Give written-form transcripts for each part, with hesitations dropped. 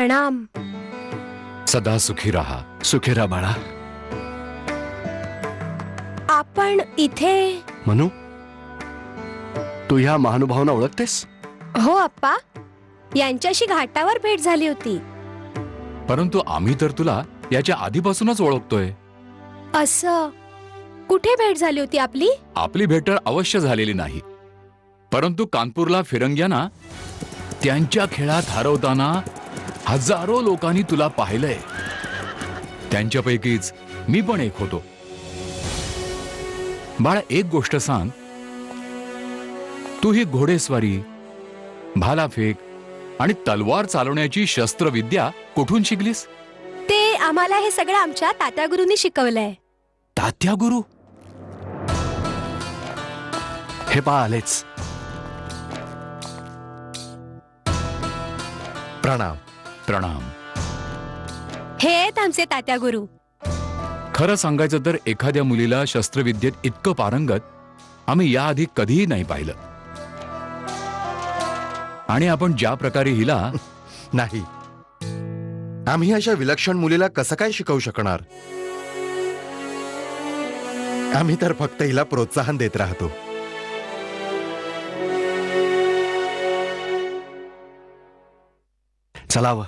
प्रणाम. सदा सुखी राहा. सुखी राहा बाळा. आपण इथे? मनू, तू ह्या महानुभावांना ओळखतेस? हो आप्पा, यांच्याशी घाटावर भेट झाली होती. परंतु आम्ही तर तुला याच्या आधीपासूनच ओळखतोय. असं कुठे भेट झाली होती आपली? आपली भेट तर अवश्य झालेली नाही, परंतु कानपूरला फिरंग्यांना त्यांच्या खेळात हरवताना हजारो लोकांनी तुला पाहिलंय. त्यांच्यापैकीच मी पण एक होतो. बाळा, एक गोष्ट सांग, तू ही घोडेस्वारी, भालाफेक आणि तलवार चालवण्याची शस्त्रविद्या कुठून शिकलीस? ते आम्हाला हे सगळं आमच्या तात्या गुरूंनी शिकवलंय. तात्या गुरु? हे पहा आलेच. प्रणाम. प्रणाम. हे आहेत आमचे तात्या गुरु. खरं सांगायचं तर एखाद्या मुलीला शस्त्रविद्येत इतकं पारंगत आम्ही याआधी कधीही नाही पाहिलं. आणि आपण ज्या प्रकारे हिला नाही, आम्ही अशा विलक्षण मुलीला कसं काय शिकवू शकणार? आम्ही तर फक्त हिला प्रोत्साहन देत राहतो. चलावं,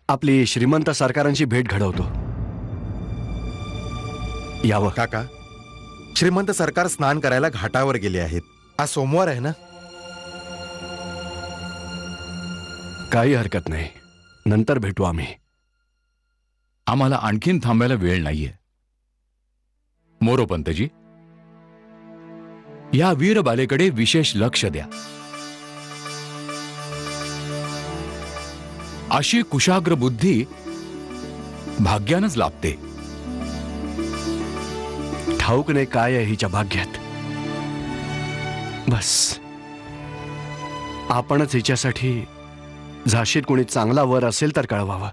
आपली श्रीमंत सरकारांची भेट घडवतो. यावं. काका, श्रीमंत सरकार स्नान करायला घाटावर गेले आहेत. आज सोमवार आहे ना? काही हरकत नाही, नंतर भेटू आम्ही. आम्हाला आणखीन थांबायला वेळ नाहीये. मोरोपंतजी, या वीर बालेकडे विशेष लक्ष द्या. अशी कुशाग्र बुद्धी भाग्यानंच लाभते. ठाऊक नाही काय आहे हिच्या भाग्यात. बस आपणच हिच्यासाठी झाशीत कोणी चांगला वर असेल तर कळवावा.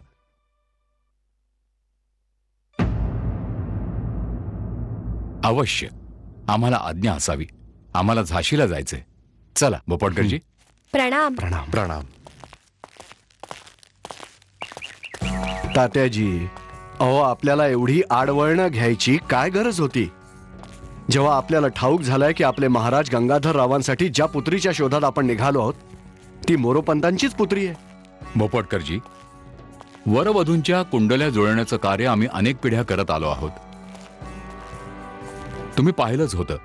अवश्य, आम्हाला आज्ञा असावी. आम्हाला झाशीला जायचंय. चला बोपटकरजी. प्रणाम. प्रणाम. प्रणाम. तात्याजी, अहो, आपल्याला एवढी आडवळणं घ्यायची काय गरज होती? जेव्हा आपल्याला ठाऊक झालंय की आपले महाराज गंगाधर रावांसाठी ज्या पुत्रीच्या शोधात आपण निघालो आहोत ती मोरोपंतांचीच पुत्री आहे. बोपटकरजी, वरवधूंच्या कुंडल्या जुळण्याचं कार्य आम्ही अनेक पिढ्या करत आलो आहोत. तुम्ही पाहिलंच होतं,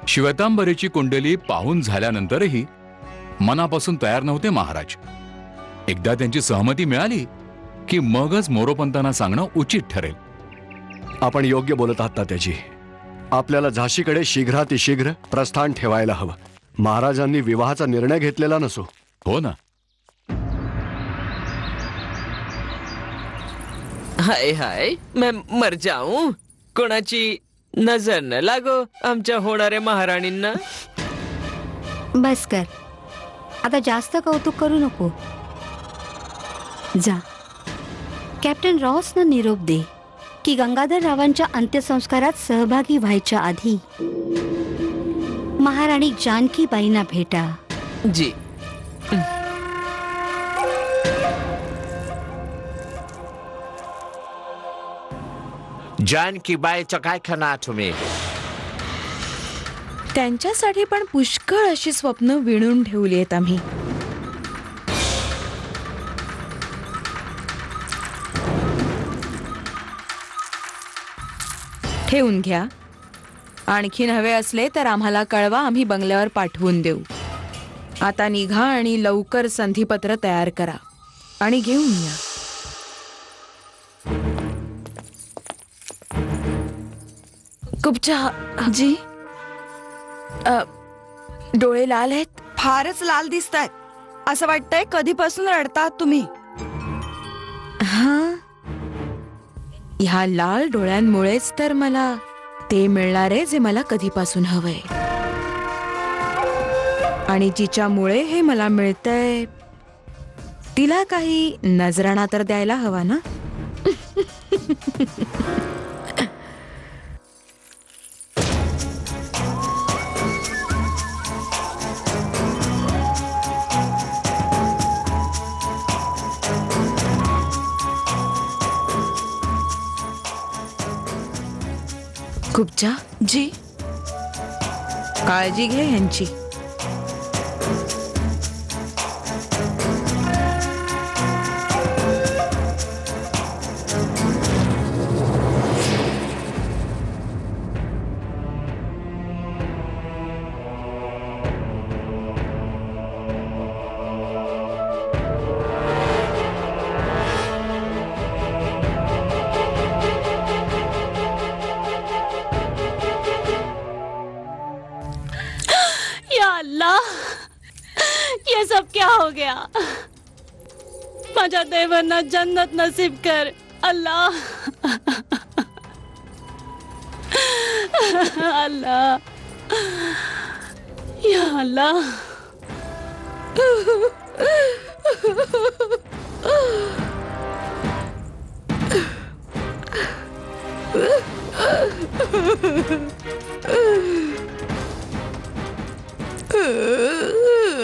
श्वेतांबरीची कुंडली पाहून झाल्यानंतरही मनापासून तयार नव्हते महाराज. एकदा त्यांची सहमती मिळाली की मगच मोरोपंतांना सांगणं उचित ठरेल. आपण योग्य बोलत आहात तात्याजी. आपल्याला झाशीकडे शीघ्रातिशीघ्र प्रस्थान ठेवायला हवं. महाराजांनी विवाहाचा निर्णय घेतलेला नसो. हो ना? हाय हाय, मैं मर जाऊं. कोणाची नजर न लागो आमच्या होणाऱ्या महाराणींना. बस कर, आता जास्त कौतुक करू नको. जा, कॅप्टन रॉसना निरोप दे की गंगाधर रावांच्या अंत्यसंस्कारात सहभागी व्हायच्या आधी महाराणी जानकीबाईंना भेटा. जी. जानकीबाईचं काय करणार तुम्ही? त्यांच्यासाठी पण पुष्कळ अशी स्वप्न विणून ठेवली आहेत आम्ही. ठेवून घ्या. आणखीन हवे असले तर आम्हाला कळवा, आम्ही बंगल्यावर पाठवून देऊ. आता निघा आणि लवकर संधिपत्र तयार करा आणि घेऊन या. कुबचा जी, डोळे लाल आहेत. फारच लाल दिसतायत. असं वाटतंय कधीपासून रडतात तुम्ही. हा, ह्या लाल डोळ्यांमुळेच तर मला ते मिळणार आहे जे मला कधीपासून हवंय. आणि जिच्यामुळे हे मला मिळतंय तिला काही नजराणा तर द्यायला हवा ना. खूपचा जी काळजी घे यांची. या अल्लाह, ये सब क्या हो गया? माझ्या देवांना जन्नत नसीब कर अल्लाह. अल्लाह, या अल्लाह.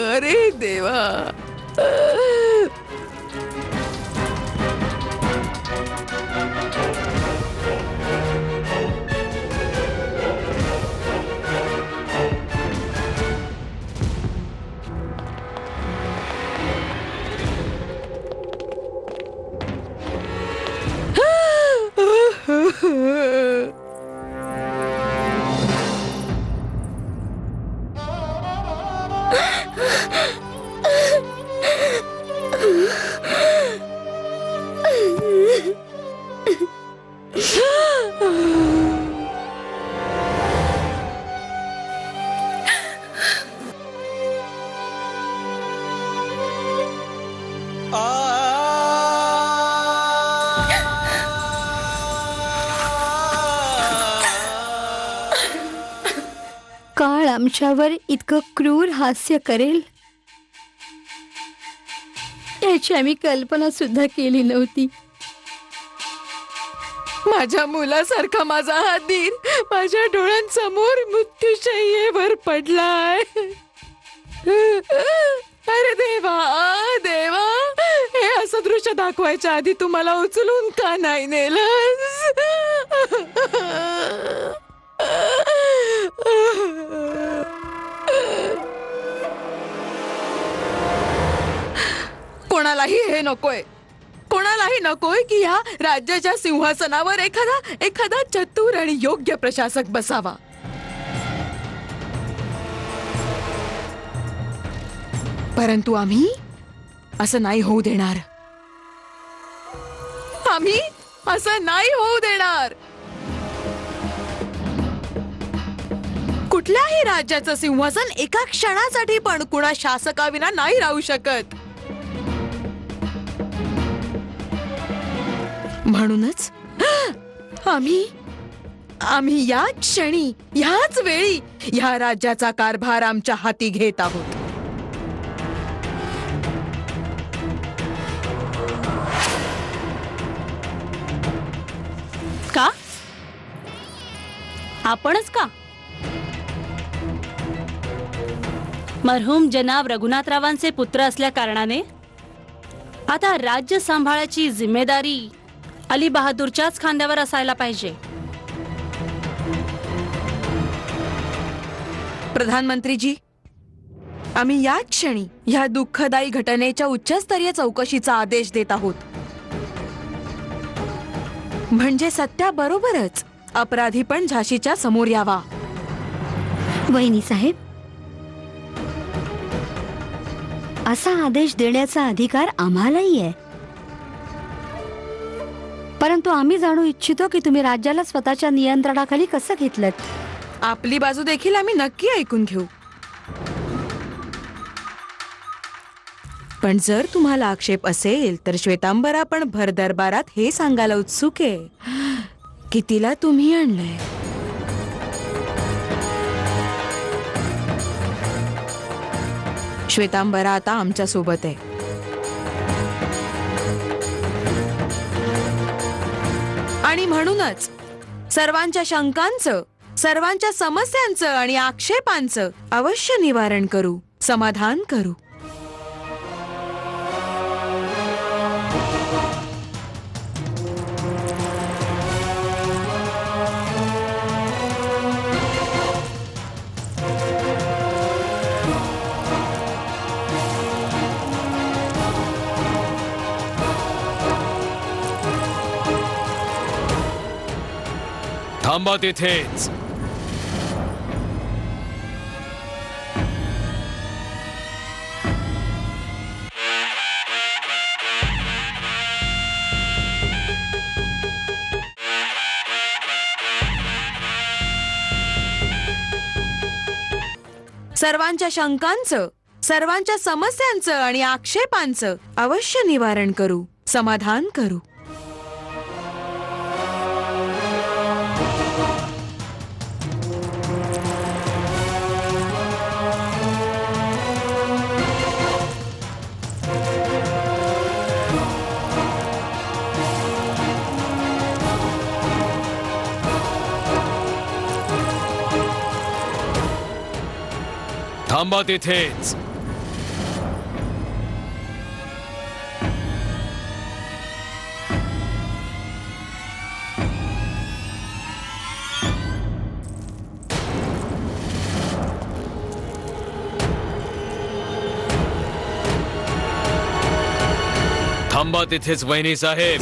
अरे देवा. काळ आमच्यावर इतकं क्रूर हास्य करेल याची आम्ही कल्पना सुद्धा केली नव्हती. माझ्या मुलासारखा माझा हा दीर माझ्या डोळ्यांसमोर मृत्यूशय्येवर पडलाय. अरे देवा, देवा, हे असं दृश्य दाखवायच्या आधी तुम्हाला उचलून का नाही नेलंस? कोणालाही हे नकोय, कोणालाही नकोय की या राज्याच्या सिंहासनावर एखादा चतुर आणि योग्य प्रशासक बसावा. परंतु आम्ही असं नाही होऊ देणार. आम्ही असं नाही होऊ देणार. कुठल्याही राज्याचं सिंहासन एका क्षणासाठी पण कुणा शासकाविना नाही राहू शकत. म्हणूनच आम्ही याच क्षणी, याच वेळी या राज्याचा कारभार आमच्या हाती घेत आहोत. का? आपणच का? मरहूम जनाब रघुनाथरावांचे पुत्र असल्या कारणाने आता राज्य सांभाळायची जिम्मेदारी अली बहादूरच्याच खांद्यावर असायला पाहिजे. प्रधानमंत्रीजी, आम्ही याच क्षणी या दुःखदायी घटनेच्या उच्चस्तरीय चौकशीचा आदेश देत आहोत. म्हणजे सत्याबरोबरच अपराधी पण झाशीच्या समोर यावा. वहिनी साहेब, असा आदेश देण्याचा अधिकार आम्हालाही आहे. परंतु आम्ही जाणू इच्छितो की तुम्ही राज्याला स्वतःच्या नियंत्रणाखाली कसं घेतलं. आपली बाजू देखील आम्ही नक्की ऐकून घेऊ. पण जर तुम्हाला आक्षेप असेल तर श्वेतांबरा पण भर दरबारात हे सांगायला उत्सुक आहे की तिला तुम्ही आणलंय. श्वेतांबरा आता आमच्या सोबत आहे. आणि म्हणूनच सर्वांच्या शंकांचं, सर्वांच्या समस्यांचं आणि आक्षेपांचं अवश्य निवारण करू, समाधान करू. थांबा तिथेच. सर्वांच्या शंकांचं, सर्वांच्या समस्यांचं आणि आक्षेपांचं अवश्य निवारण करू, समाधान करू. थांबा तिथेच. थांबा तिथेच वहिनी साहेब.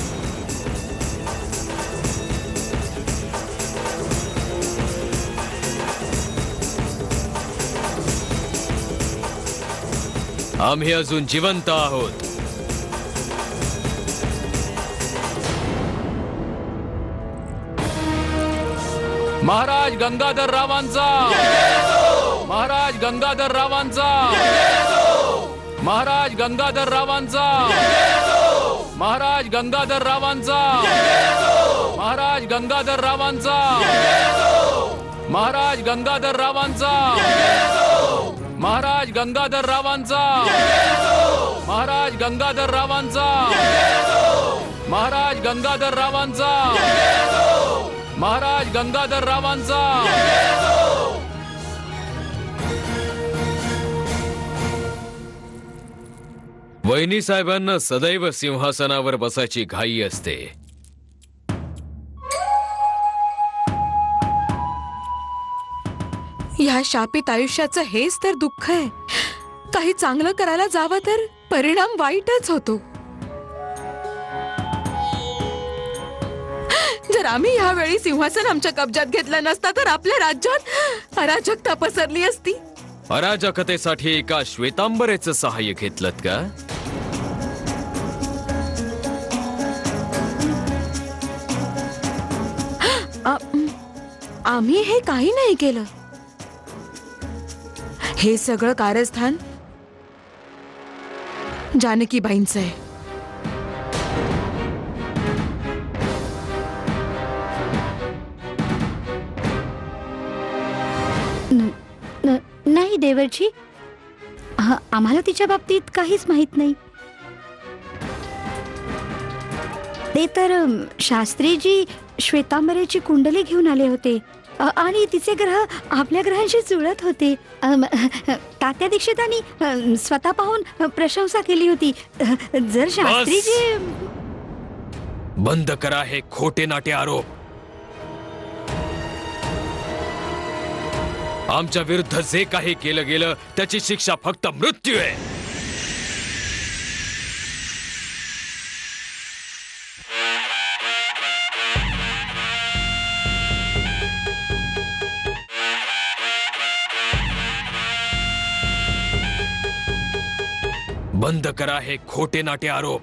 आम्ही अजून जिवंत आहोत. महाराज गंगाधर रावांचा, महाराज गंगाधर रावांचा, महाराज गंगाधर रावांचा, महाराज गंगाधर रावांचा, महाराज गंगाधर रावांचा, महाराज गंगाधर रावांचा, महाराज गंगाधर रावांचा, महाराज गंगाधर रावांचा, महाराज गंगाधर रावांचा, महाराज गंगाधर रावांचा. वहिनी साहेबांना सदैव सिंहासनावर बसायची घाई असते. ह्या शापित आयुष्याचं हेच तर दुःख आहे. काही चांगलं करायला जावं तर परिणाम वाईटच होतो. जर आम्ही ह्यावेळी सिंहासन आमच्या कब्जात घेतलं नसता तर आपल्या राज्यात अराजकता पसरली असती. अराजकतेसाठी एका श्वेतांबरेचं सहाय्य घेतलं का? आम्ही हे काही नाही केलं. हे सगळं कारस्थान जानकीबाईंचं आहे. नाही देवर्षी, आम्हाला तिच्या बाबतीत काहीच माहित नाही. ते तर शास्त्रीजी श्वेतांबरेची कुंडली घेऊन आले होते आणि तिचे ग्रह आपल्या ग्रहांशी जुळत होते. तात्या दीक्षितांनी स्वतः पाहून प्रशंसा केली होती. जर शास्त्रीजी बंद करा हे खोटे नाटे आरोप. आमच्या विरुद्ध जे काही केलं गेलं त्याची शिक्षा फक्त मृत्यू आहे. बंद करा हे खोटे नाटे आरोप.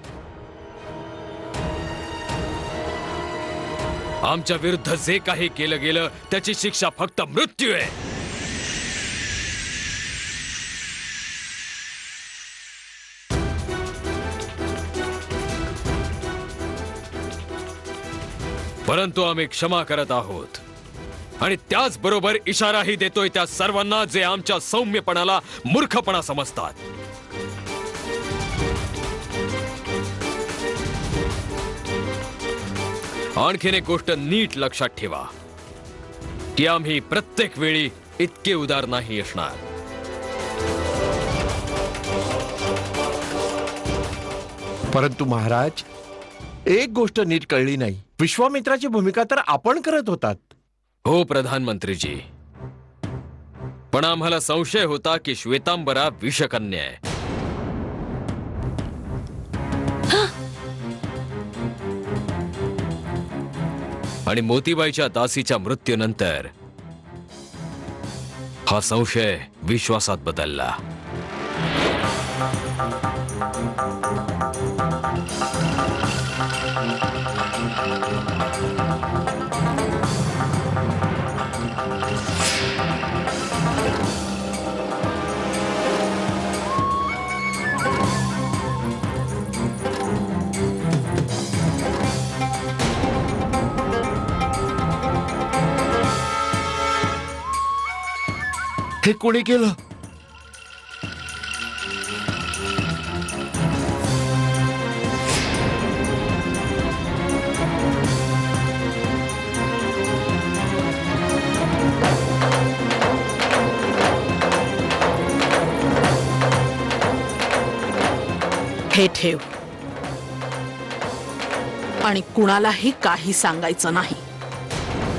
आमच्या विरुद्ध जे काही केलं गेलं त्याची शिक्षा फक्त मृत्यू आहे. परंतु आम्ही क्षमा करत आहोत आणि त्याचबरोबर इशाराही देतोय त्या सर्वांना जे आमच्या सौम्यपणाला मूर्खपणा समजतात. आणखीन एक गोष्ट नीट लक्षात ठेवा की आम्ही प्रत्येक वेळी इतके उदार नाही असणार. परंतु महाराज, एक गोष्ट नीट कळली नाही. विश्वामित्राची भूमिका तर आपण करत होतात. हो प्रधानमंत्रीजी, पण आम्हाला संशय होता की श्वेतांबरा विषकन्या आहे. आणि मोतीबाईच्या दासीच्या मृत्यूनंतर हा संशय विश्वासात बदलला. हे कोणी केलं? हे ठेव आणि कुणालाही काही सांगायचं नाही.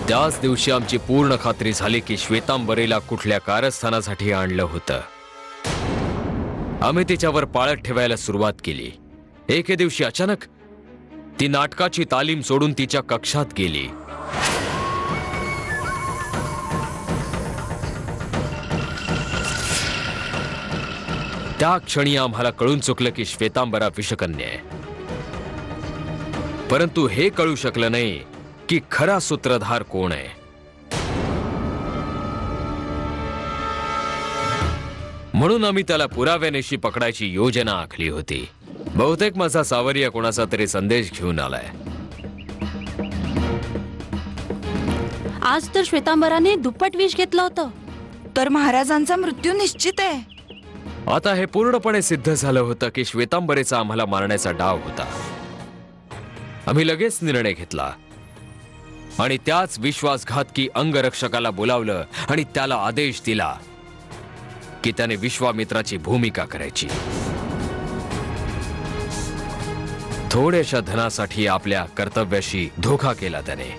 त्याच दिवशी आमची पूर्ण खात्री झाली की श्वेतांबरीला कुठल्या कारस्थानासाठी आणलं होतं. आम्ही तिच्यावर पाळत ठेवायला सुरुवात केली. एके दिवशी अचानक ती नाटकाची तालीम सोडून तिच्या कक्षात गेली. त्या क्षणी आम्हाला कळून चुकलं की श्वेतांबरा विषकन्या आहे. परंतु हे कळू शकलं नाही की खरा सूत्रधार कोण आहे. म्हणून आम्ही त्याला पुराव्यानिशी पकडायची योजना आखली होती. बहुतेक माझा सावरिया कोणाचा तरी संदेश घेऊन आलाय. आज तर श्वेतांबराने दुप्पट विष घेतलं होतं. तर महाराजांचा मृत्यू निश्चित आहे. आता हे पूर्णपणे सिद्ध झालं होतं की श्वेतांबरेचा आम्हाला मारण्याचा डाव होता. आम्ही लगेच निर्णय घेतला आणि त्याच विश्वासघातकी अंगरक्षकाला बोलावलं आणि त्याला आदेश दिला की त्याने विश्वामित्राची भूमिका करायची. थोड्याशा धनासाठी आपल्या कर्तव्याशी धोका केला त्याने.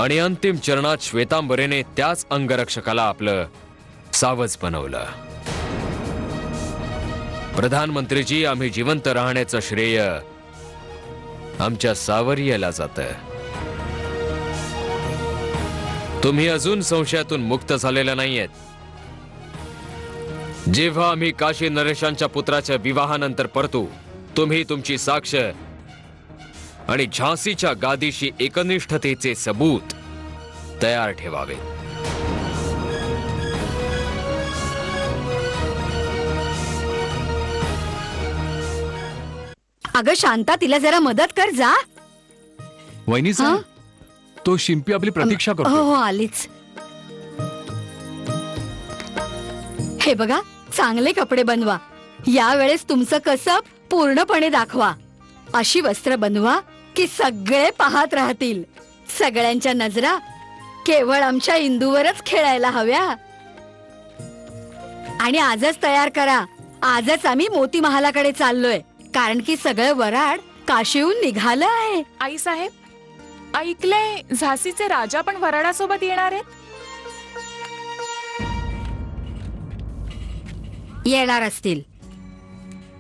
आणि अंतिम चरणात श्वेतांबरेने त्याच अंगरक्षकाला आपलं सावज बनवलं. प्रधानमंत्रीजी, आम्ही जिवंत राहण्याचं श्रेय आमच्या सावरियाला जातं. तुम्ही अजून संशयातून मुक्त झालेला नाहीयेत. जेव्हा आम्ही काशी नरेशांच्या पुत्राच्या विवाहानंतर परतू, तुम्ही तुमची साक्ष आणि झांसीच्या गादीशी एकनिष्ठतेचे सबूत तयार ठेवावे. अगं शांता, तिला जरा मदत कर जा. वहिनी साहेब, तो शिंपी आपली प्रतीक्षा हो करतो. हो आलीच. हे बघा, चांगले कपडे बनवा. यावेळेस तुमचं कसब पूर्णपणे दाखवा. अशी वस्त्र बनवा की सगळे पाहत राहतील. सगळ्यांच्या नजरा केवळ आमच्या इंदूवरच खेळायला हव्या. आणि आजच तयार करा. आजच आम्ही मोती महालाकडे चाललोय, कारण की सगळं वराड काशीहून निघालं आहे. आई साहेब, ऐकलंय झाशीचे राजा पण वराडासोबत येणार आहेत. येणार असतील.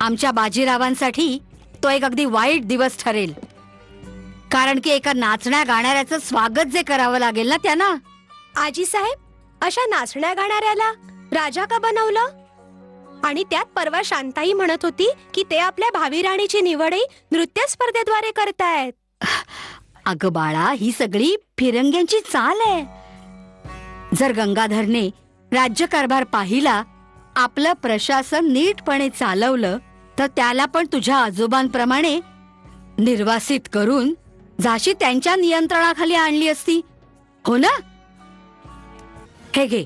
आमच्या बाजीरावांसाठी तो एक अगदी वाईट दिवस ठरेल, कारण की एका नाचण्या गाणाऱ्याचं स्वागत जे करावं लागेल ना त्यांना. आजी साहेब, अशा नाचण्या गाणाऱ्याला राजा का बनवलं? आणि त्यात परवा शांताई म्हणत होती की ते आपल्या भावी राणीची निवडही नृत्य स्पर्धेद्वारे करतायत. अगं बाळा, ही सगळी फिरंग्यांची चाल आहे. जर गंगाधरने राज्यकारभार पाहिला, आपलं प्रशासन नीटपणे चालवलं, तर त्याला पण तुझ्या आजोबांप्रमाणे निर्वासित करून झाशी त्यांच्या नियंत्रणाखाली आणली असती, हो ना? हे घे,